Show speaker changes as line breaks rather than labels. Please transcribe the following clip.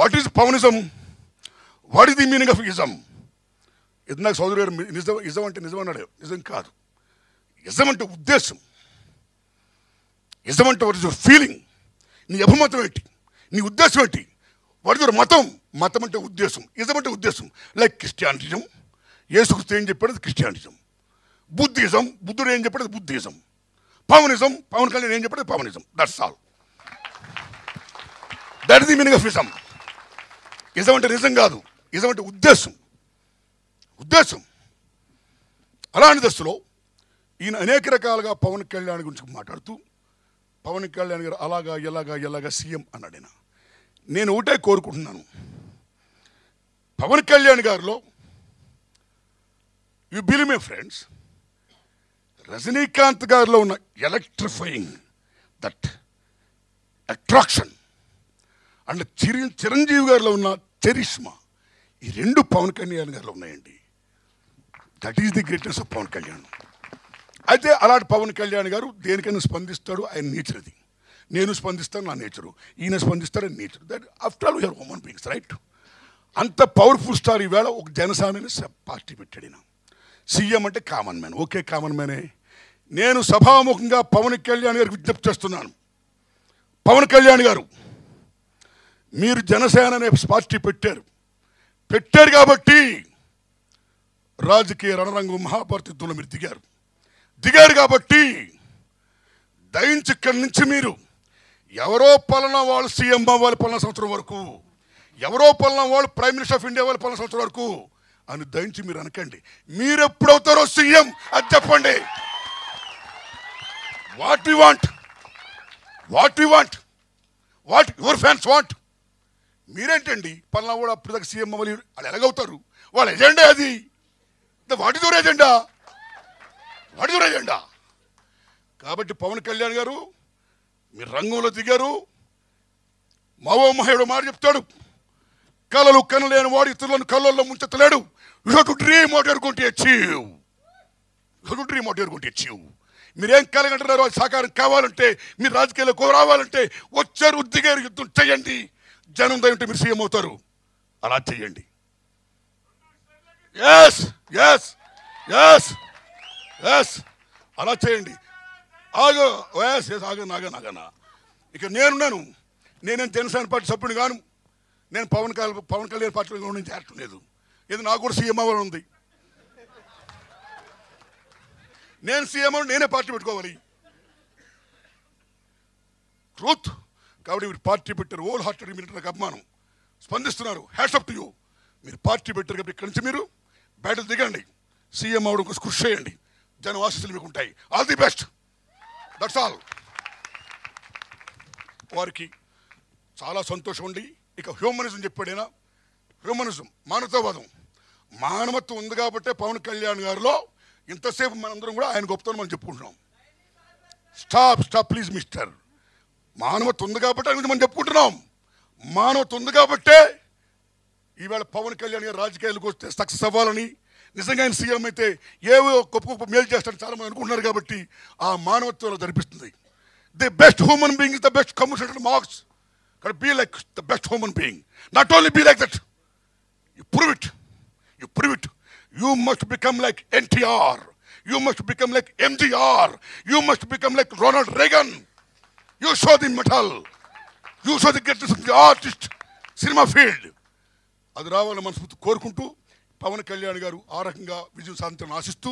What is Pawanism? What is the meaning of ism? ఇది నాకు సోదరు గారు నిజం ఇజం అంటే నిజం అన్నాడు. నిజం కాదు. ఇజం అంటే ఉద్దేశం. ఇజం అంటే వాట్ ఇస్ యువర్ ఫీలింగ్? నీ అభిమతం ఏంటి? నీ ఉద్దేశం ఏంటి? వాట్ ఇస్ యువర్ మతం? మతం అంటే ఉద్దేశం. ఇజం అంటే ఉద్దేశం. లైక్ క్రిస్టియానిటిజం, యేసుక్రీస్తు ఏం చెప్పాడు? క్రిస్టియానిజం. బుద్ధిజం, బుద్ధుడు ఏం చెప్పాడు? బుద్ధిజం. పవనిజం, పవన్ కళ్యాణ్ ఏం చెప్పాడు? Pawanism. That's all. That is the meaning of ism. Ism అంటే నిజం కాదు. ఇజం అంటే ఉద్దేశం. ఉద్దేశం. అలాంటి దశలో ఈయన అనేక రకాలుగా పవన్ కళ్యాణ్ గురించి మాట్లాడుతూ, పవన్ కళ్యాణ్ గారు అలాగా ఎలాగా సీఎం అన్నాడు. నేను ఒకటే కోరుకుంటున్నాను, పవన్ కళ్యాణ్ గారిలో you believe my friends, Rajinikanth గారిలో ఉన్న electrifying that attraction and Chiranjeevi గారిలో ఉన్న చరిష్మా, ఈ రెండు పవన్ కళ్యాణ్ గారిలో ఉన్నాయండి. That is the greatness of Pawan Kalyan. అయితే అలాంటి పవన్ కళ్యాణ్ గారు దేనికైనా స్పందిస్తాడు. ఆయన నేచర్ అది. నేను స్పందిస్తాను, నా నేచరు. ఈయన స్పందిస్తాడు, ఆయన nature. That after all we are human beings, right? అంత పవర్ఫుల్ స్టార్ ఈవేళ ఒక జనసేన పార్టీ పెట్టాడు. ఈయన సీఎం అంటే కామన్ మ్యాన్. ఓకే, కామన్ మ్యానే. నేను సభాముఖంగా పవన్ కళ్యాణ్ గారికి విజ్ఞప్తి చేస్తున్నాను. పవన్ కళ్యాణ్ గారు, మీరు జనసేన అనే పార్టీ పెట్టారు కాబట్టి రాజకీయ రణరంగం మహాభారత యుద్ధంలో మీరు దిగారు కాబట్టి దయించి ఇక్కడి నుంచి మీరు ఎవరో పలానా వాళ్ళు సీఎం అవ్వాలి పలానా సంవత్సరం వరకు, ఎవరో పలానా వాళ్ళు ప్రైమ్ మినిస్టర్ ఆఫ్ ఇండియా వాళ్ళు పలానా సంవత్సరం వరకు అని దయించి మీరు అనకండి. మీరు ఎప్పుడవుతారో సీఎం అది చెప్పండి. What you want, what your fans want. మీరేంటండి పలానా కూడా అప్పుడు దాకా సీఎం అవ్వాలి, వాళ్ళు ఎలాగవుతారు? వాళ్ళ ఎజెండా అది. What is your agenda? కాబట్టి పవన్ కళ్యాణ్ గారు, మీరు రంగంలో దిగారు. మావో మహేడు మాట చెప్తాడు, కలలు కనలేని వాడు ఇతరులను కళ్ళల్లో ముంచెత్తలేడు. You have to dream what you are going to achieve. మీరేం కలగంటున్నారో అది సాకారం కావాలంటే, మీరు రాజకీయాలకు రావాలంటే వచ్చారు, దిగారు, యుద్ధం చేయండి. జనం దయంటే మీరు సీఎం అవుతారు. అలా చెయ్యండి. అలా చేయండి. ఆగనా ఇక నేనేం జనసేన పార్టీ సభ్యుని గాను. నేను పవన్ కళ్యాణ్ పార్టీలో నుంచి చేరటం లేదు. ఇది నాకు కూడా సీఎం అవ్వాలని ఉంది. నేను సీఎం నేనే పార్టీ పెట్టుకోవాలి. ట్రూత్. కాబట్టి మీరు పార్టీ పెట్టారు. హోల్ హార్టెడ్ మీరు నాకు అభిమానం, స్పందిస్తున్నారు. Hats up to you. మీరు పార్టీ పెట్టారు కాబట్టి ఇక్కడి నుంచి మీరు బయటకు దిగండి. సీఎం అవడం కోసం కృషి చేయండి. జనం ఆశీస్సులు మీకు ఉంటాయి. All the best. That's all. వారికి చాలా సంతోషం అండి. ఇక హ్యూమనిజం చెప్పాడైనా, హ్యూమనిజం మానవతావాదం, మానవత్వం ఉంది కాబట్టే పవన్ కళ్యాణ్ గారిలో ఇంతసేపు మనందరం కూడా ఆయన గొప్పతనం మనం చెప్పుకుంటున్నాం. Stop please mister. మానవత్వం ఉంది కాబట్టి ఆయన మనం చెప్పుకుంటున్నాం. మానవత్వం ఉంది కాబట్టే ఈవేళ పవన్ కళ్యాణ్ గారు రాజకీయాలకు వస్తే సక్సెస్ అవ్వాలని, నిజంగా ఆయన సీఎం అయితే ఏవో గొప్ప మేలు చేస్తారని చాలా మంది అనుకుంటున్నారు. కాబట్టి ఆ మానవత్వంలో జరిపిస్తుంది. The best human being is the best communicator marks. But be like the best human being. Not only be like that. You prove it. You must become like NTR. You must become like MGR. You must become like Ronald Reagan. You show the metal. You show the greatness of the artist. Cinema field. అది రావాలని మనస్ఫూర్తి కోరుకుంటూ పవన్ కళ్యాణ్ గారు ఆ రకంగా విజయం సాధించాలని ఆశిస్తూ